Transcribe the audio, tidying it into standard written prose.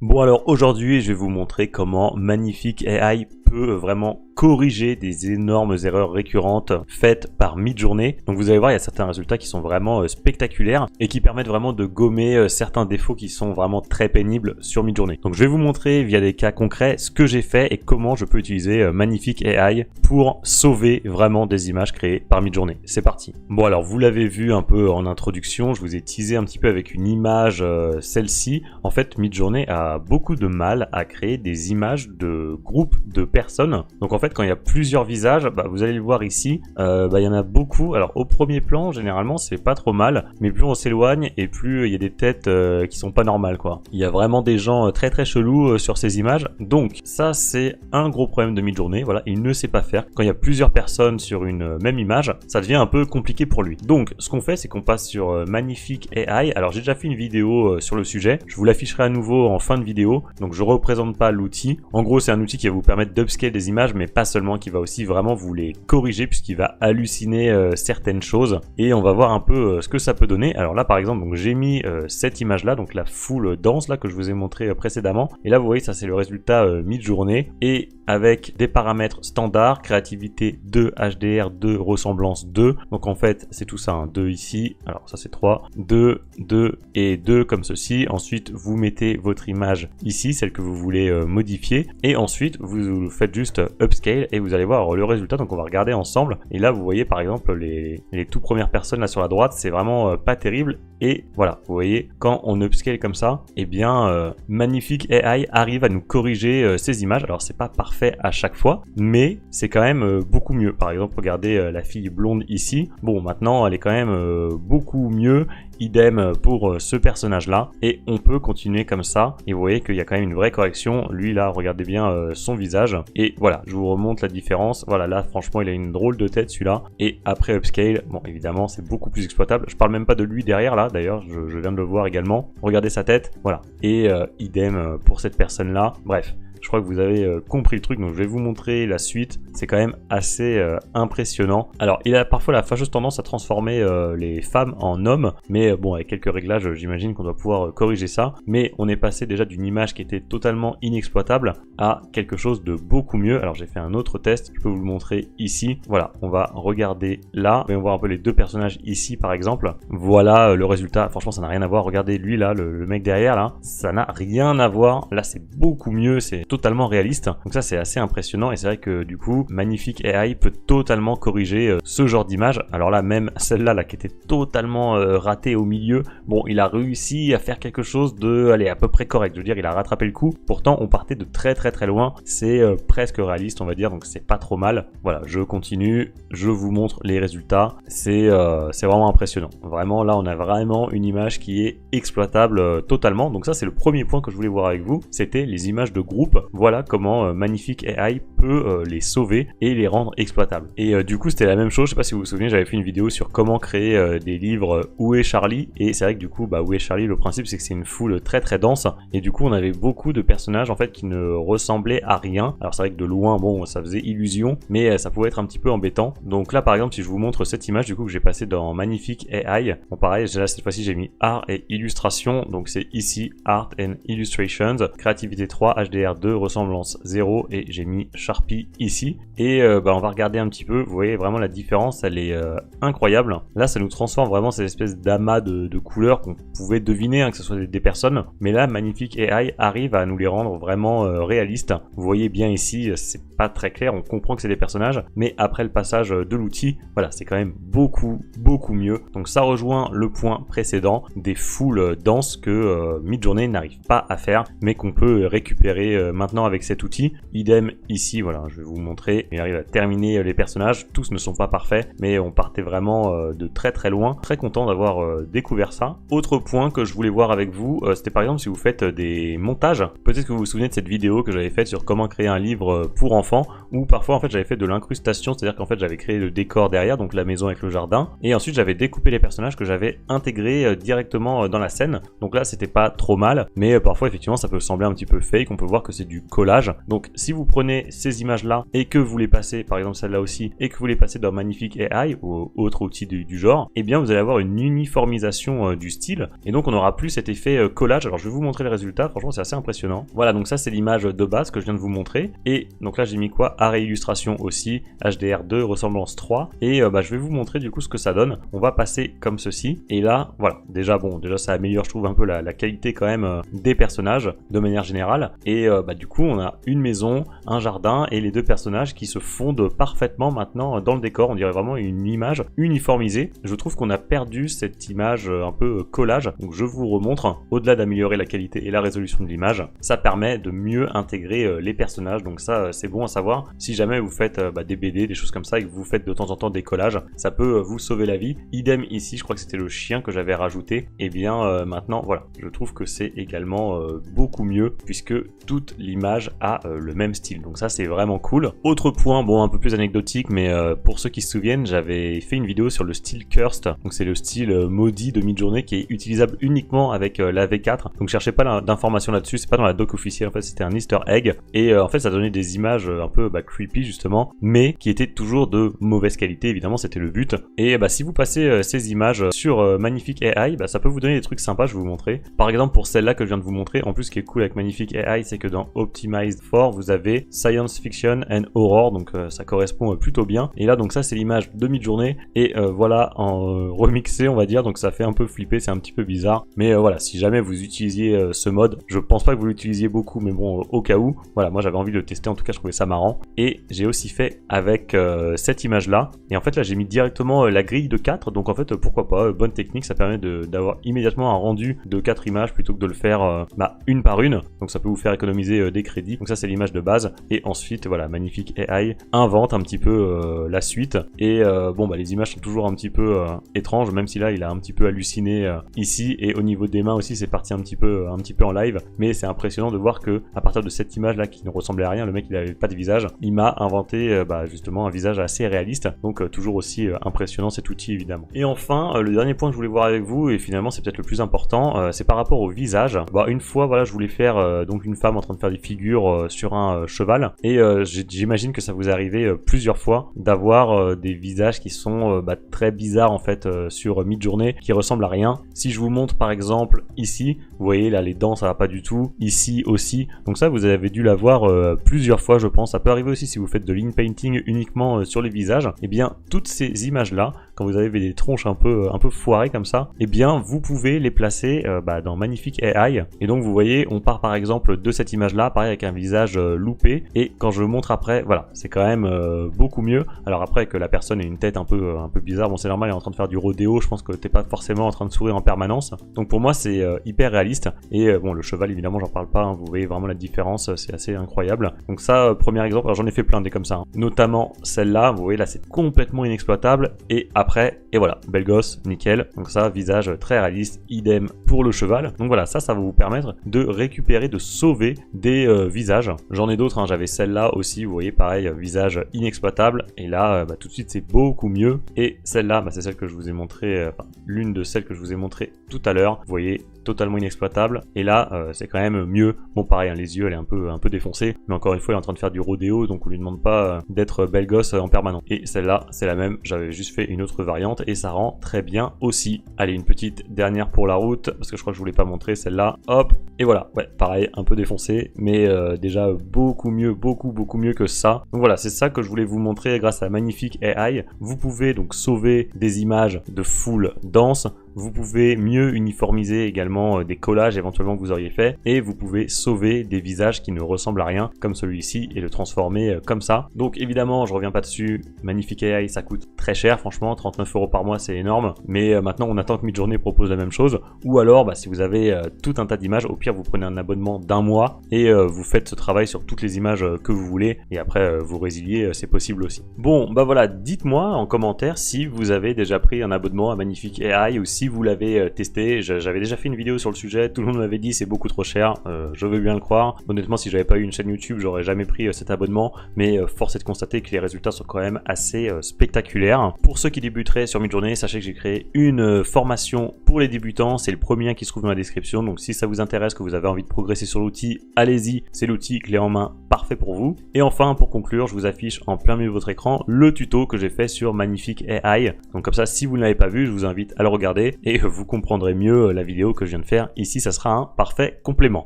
Bon alors aujourd'hui je vais vous montrer comment Magnifique AI peut vraiment corriger des énormes erreurs récurrentes faites par Midjourney. Donc vous allez voir, il y a certains résultats qui sont vraiment spectaculaires et qui permettent vraiment de gommer certains défauts qui sont vraiment très pénibles sur Midjourney. Donc je vais vous montrer via des cas concrets ce que j'ai fait et comment je peux utiliser Magnifique AI pour sauver vraiment des images créées par Midjourney. C'est parti. Bon alors vous l'avez vu un peu en introduction, je vous ai teasé un petit peu avec une image, celle-ci. En fait Midjourney a beaucoup de mal à créer des images de groupes de personnes. Donc en fait quand il y a plusieurs visages, vous allez le voir ici, il y en a beaucoup. Alors au premier plan généralement c'est pas trop mal, mais plus on s'éloigne et plus il y a des têtes qui sont pas normales quoi. Il y a vraiment des gens très très chelous sur ces images. Donc ça c'est un gros problème de Midjourney. Voilà, il ne sait pas faire. Quand il y a plusieurs personnes sur une même image, ça devient un peu compliqué pour lui. Donc ce qu'on fait c'est qu'on passe sur Magnifique AI. Alors j'ai déjà fait une vidéo sur le sujet, je vous l'afficherai à nouveau en fin de vidéo. Donc je représente pas l'outil. En gros c'est un outil qui va vous permettre d'upscale des images, mais pas seulement, qui va aussi vraiment vous les corriger puisqu'il va halluciner certaines choses et on va voir un peu ce que ça peut donner. Alors là par exemple donc j'ai mis cette image là, donc la full danse là que je vous ai montré précédemment, et là vous voyez ça c'est le résultat Midjourney, et avec des paramètres standards, créativité 2, HDR 2, ressemblance 2, donc en fait c'est tout ça, 2 ici, alors ça c'est 3, 2, 2 et 2 comme ceci. Ensuite vous mettez votre image ici, celle que vous voulez modifier, et ensuite vous faites juste upscale et vous allez voir le résultat. Donc on va regarder ensemble, et là vous voyez par exemple les tout premières personnes là sur la droite, c'est vraiment pas terrible. Et voilà, vous voyez quand on upscale comme ça, et bien Magnifique AI arrive à nous corriger ces images. Alors c'est pas parfait à chaque fois, mais c'est quand même beaucoup mieux. Par exemple regardez la fille blonde ici, bon maintenant elle est quand même beaucoup mieux. Idem pour ce personnage là, et on peut continuer comme ça, et vous voyez qu'il y a quand même une vraie correction. Lui là, regardez bien son visage, et voilà, je vous remonte la différence. Voilà, là franchement il a une drôle de tête celui-là, et après upscale, bon évidemment c'est beaucoup plus exploitable. Je parle même pas de lui derrière là, d'ailleurs je viens de le voir également, regardez sa tête, voilà, et idem pour cette personne là. Bref, je crois que vous avez compris le truc, donc je vais vous montrer la suite. C'est quand même assez impressionnant. Alors il a parfois la fâcheuse tendance à transformer les femmes en hommes, mais bon avec quelques réglages j'imagine qu'on doit pouvoir corriger ça. Mais on est passé déjà d'une image qui était totalement inexploitable à quelque chose de beaucoup mieux. Alors j'ai fait un autre test, je peux vous le montrer ici. Voilà, on va regarder là, on va voir un peu les deux personnages ici par exemple. Voilà le résultat, franchement ça n'a rien à voir. Regardez lui là, le mec derrière là, ça n'a rien à voir. Là c'est beaucoup mieux, c'est totalement réaliste. Donc ça c'est assez impressionnant, et c'est vrai que du coup Magnifique AI peut totalement corriger ce genre d'image. Alors là même celle-là là, qui était totalement ratée au milieu, bon il a réussi à faire quelque chose de à peu près correct. Je veux dire il a rattrapé le coup. Pourtant on partait de très très très loin. C'est presque réaliste on va dire, donc c'est pas trop mal. Voilà, je continue, je vous montre les résultats. C'est vraiment impressionnant. Vraiment là on a vraiment une image qui est exploitable totalement. Donc ça c'est le premier point que je voulais voir avec vous, c'était les images de groupe. Voilà comment Magnifique AI peut les sauver et les rendre exploitables. Et du coup c'était la même chose, je sais pas si vous vous souvenez, j'avais fait une vidéo sur comment créer des livres Où est Charlie, et c'est vrai que du coup Où est Charlie, le principe c'est que c'est une foule très très dense, et du coup on avait beaucoup de personnages en fait qui ne ressemblaient à rien. Alors c'est vrai que de loin bon ça faisait illusion, mais ça pouvait être un petit peu embêtant. Donc là par exemple si je vous montre cette image du coup que j'ai passé dans Magnifique AI, bon pareil là cette fois-ci j'ai mis art et illustration, donc c'est ici art and illustrations, créativité 3, HDR 2, ressemblance 0, et j'ai mis Sharpie ici. Et on va regarder un petit peu, vous voyez vraiment la différence, elle est incroyable. Là ça nous transforme vraiment cette espèce d'amas de couleurs qu'on pouvait deviner que ce soit des personnes, mais là Magnifique AI arrive à nous les rendre vraiment réalistes. Vous voyez bien ici, c'est pas très clair, on comprend que c'est des personnages, mais après le passage de l'outil, voilà, c'est quand même beaucoup mieux. Donc ça rejoint le point précédent des foules denses que Midjourney n'arrive pas à faire, mais qu'on peut récupérer maintenant avec cet outil. Idem ici, voilà, je vais vous montrer, il arrive à terminer les personnages. Tous ne sont pas parfaits, mais on partait vraiment de très très loin. Très content d'avoir découvert ça. Autre point que je voulais voir avec vous, c'était par exemple si vous faites des montages. Peut-être que vous vous souvenez de cette vidéo que j'avais faite sur comment créer un livre pour enfants, où parfois en fait j'avais fait de l'incrustation, c'est-à-dire qu'en fait j'avais créé le décor derrière, donc la maison avec le jardin, et ensuite j'avais découpé les personnages que j'avais intégrés directement dans la scène. Donc là c'était pas trop mal, mais parfois effectivement ça peut sembler un petit peu fake. On peut voir que c'est du collage. Donc si vous prenez ces images là et que vous les passez, par exemple celle-là aussi, et que vous les passez dans Magnifique AI ou autre outil du genre, eh bien vous allez avoir une uniformisation du style, et donc on n'aura plus cet effet collage. Alors je vais vous montrer le résultat, franchement c'est assez impressionnant. Voilà, donc ça c'est l'image de base que je viens de vous montrer, et donc là j'ai mis quoi, arrêt illustration aussi, HDR2, ressemblance 3, et je vais vous montrer du coup ce que ça donne. On va passer comme ceci, et là voilà, déjà ça améliore je trouve un peu la qualité quand même des personnages de manière générale, et du coup on a une maison, un jardin et les deux personnages qui se fondent parfaitement maintenant dans le décor. On dirait vraiment une image uniformisée. Je trouve qu'on a perdu cette image un peu collage, donc je vous remontre. Au-delà d'améliorer la qualité et la résolution de l'image, ça permet de mieux intégrer les personnages, donc ça c'est bon à savoir. Si jamais vous faites des BD, des choses comme ça, et que vous faites de temps en temps des collages, ça peut vous sauver la vie. Idem ici, je crois que c'était le chien que j'avais rajouté, et bien maintenant voilà, je trouve que c'est également beaucoup mieux, puisque toute l'image a le même style, donc ça c'est vraiment cool. Autre point, bon un peu plus anecdotique, mais pour ceux qui se souviennent, j'avais fait une vidéo sur le style Cursed, donc c'est le style maudit de Midjourney qui est utilisable uniquement avec la V4, donc cherchez pas d'informations là-dessus, c'est pas dans la doc officielle, en fait c'était un easter egg, et en fait ça donnait des images un peu creepy justement, mais qui étaient toujours de mauvaise qualité, évidemment c'était le but, et si vous passez ces images sur Magnifique AI, ça peut vous donner des trucs sympas, je vais vous montrer. Par exemple pour celle-là que je viens de vous montrer, en plus ce qui est cool avec Magnifique AI, c'est que dans Optimized for, vous avez Science Fiction and Horror, donc ça correspond plutôt bien, et là donc ça c'est l'image de Midjourney, et voilà en remixé on va dire, donc ça fait un peu flipper, c'est un petit peu bizarre, mais voilà, si jamais vous utilisiez ce mode, je pense pas que vous l'utilisiez beaucoup, mais bon au cas où, voilà, moi j'avais envie de le tester, en tout cas je trouvais ça marrant, et j'ai aussi fait avec cette image là, et en fait là j'ai mis directement la grille de 4, donc en fait pourquoi pas, bonne technique, ça permet d'avoir immédiatement un rendu de 4 images plutôt que de le faire une par une, donc ça peut vous faire économiser des crédits. Donc ça c'est l'image de base, et ensuite voilà, Magnifique AI invente un petit peu la suite, et les images sont toujours un petit peu étranges, même si là il a un petit peu halluciné ici, et au niveau des mains aussi c'est parti un petit peu en live, mais c'est impressionnant de voir que à partir de cette image là qui ne ressemblait à rien, le mec il avait pas de visage, il m'a inventé justement un visage assez réaliste, donc toujours aussi impressionnant cet outil évidemment. Et enfin le dernier point que je voulais voir avec vous, et finalement c'est peut-être le plus important, c'est par rapport au visage. Une fois voilà, je voulais faire donc une femme en train de faire des figures sur un cheval, et j'imagine que ça vous est arrivé plusieurs fois d'avoir des visages qui sont très bizarres en fait sur Midjourney, qui ressemblent à rien. Si je vous montre par exemple ici, vous voyez là les dents ça va pas du tout, ici aussi, donc ça vous avez dû l'avoir plusieurs fois je pense. Ça peut arriver aussi si vous faites de l'inpainting uniquement sur les visages, et bien toutes ces images là, quand vous avez des tronches un peu foirées comme ça, et bien vous pouvez les placer dans Magnifique AI, et donc vous voyez on part par exemple de cette image là, pareil avec un visage loupé, et quand je montre après, voilà, c'est quand même beaucoup mieux. Alors après que la personne ait une tête un peu bizarre, bon c'est normal, elle est en train de faire du rodéo, je pense que t'es pas forcément en train de sourire en permanence, donc pour moi c'est hyper réaliste, et le cheval évidemment j'en parle pas, vous voyez vraiment la différence, c'est assez incroyable. Donc ça, premier exemple, alors j'en ai fait plein des comme ça, notamment celle-là, vous voyez là c'est complètement inexploitable, et après, et voilà, belle gosse, nickel. Donc ça, visage très réaliste, idem pour le cheval. Donc voilà, ça va vous permettre de récupérer, de sauver des visages. J'en ai d'autres, j'avais celle-là aussi, vous voyez pareil, visage inexploitable, et là tout de suite c'est beaucoup mieux. Et celle-là, c'est celle que je vous ai montré, l'une de celles que je vous ai montré tout à l'heure, vous voyez, totalement inexploitable, et là c'est quand même mieux. Bon pareil, les yeux elle est un peu défoncée, mais encore une fois elle est en train de faire du rodéo, donc on lui demande pas d'être belle gosse en permanence. Et celle-là c'est la même, j'avais juste fait une autre variante et ça rend très bien aussi. Allez, une petite dernière pour la route, parce que je crois que je voulais pas montrer celle-là, hop, et voilà, ouais pareil, un peu défoncé, mais déjà beaucoup mieux que ça. Donc voilà, c'est ça que je voulais vous montrer grâce à Magnifique AI. Vous pouvez donc sauver des images de full danse, vous pouvez mieux uniformiser également des collages éventuellement que vous auriez fait, et vous pouvez sauver des visages qui ne ressemblent à rien comme celui-ci et le transformer comme ça. Donc évidemment je reviens pas dessus, Magnifique AI ça coûte très cher, franchement 39 € par mois c'est énorme, mais maintenant on attend que Midjourney propose la même chose, ou alors si vous avez tout un tas d'images, au pire vous prenez un abonnement d'un mois et vous faites ce travail sur toutes les images que vous voulez, et après vous résiliez, c'est possible aussi. Bon voilà, dites-moi en commentaire si vous avez déjà pris un abonnement à Magnifique AI, ou si vous l'avez testé. J'avais déjà fait une vidéo sur le sujet, tout le monde m'avait dit c'est beaucoup trop cher, je veux bien le croire. Honnêtement, si j'avais pas eu une chaîne YouTube, j'aurais jamais pris cet abonnement, mais force est de constater que les résultats sont quand même assez spectaculaires. Pour ceux qui débuteraient sur Midjourney, sachez que j'ai créé une formation pour les débutants, c'est le premier lien qui se trouve dans la description, donc si ça vous intéresse, que vous avez envie de progresser sur l'outil, allez-y, c'est l'outil clé en main parfait pour vous. Et enfin, pour conclure, je vous affiche en plein milieu de votre écran le tuto que j'ai fait sur Magnifique AI. Donc comme ça, si vous ne l'avez pas vu, je vous invite à le regarder et vous comprendrez mieux la vidéo que je viens de faire ici, ça sera un parfait complément.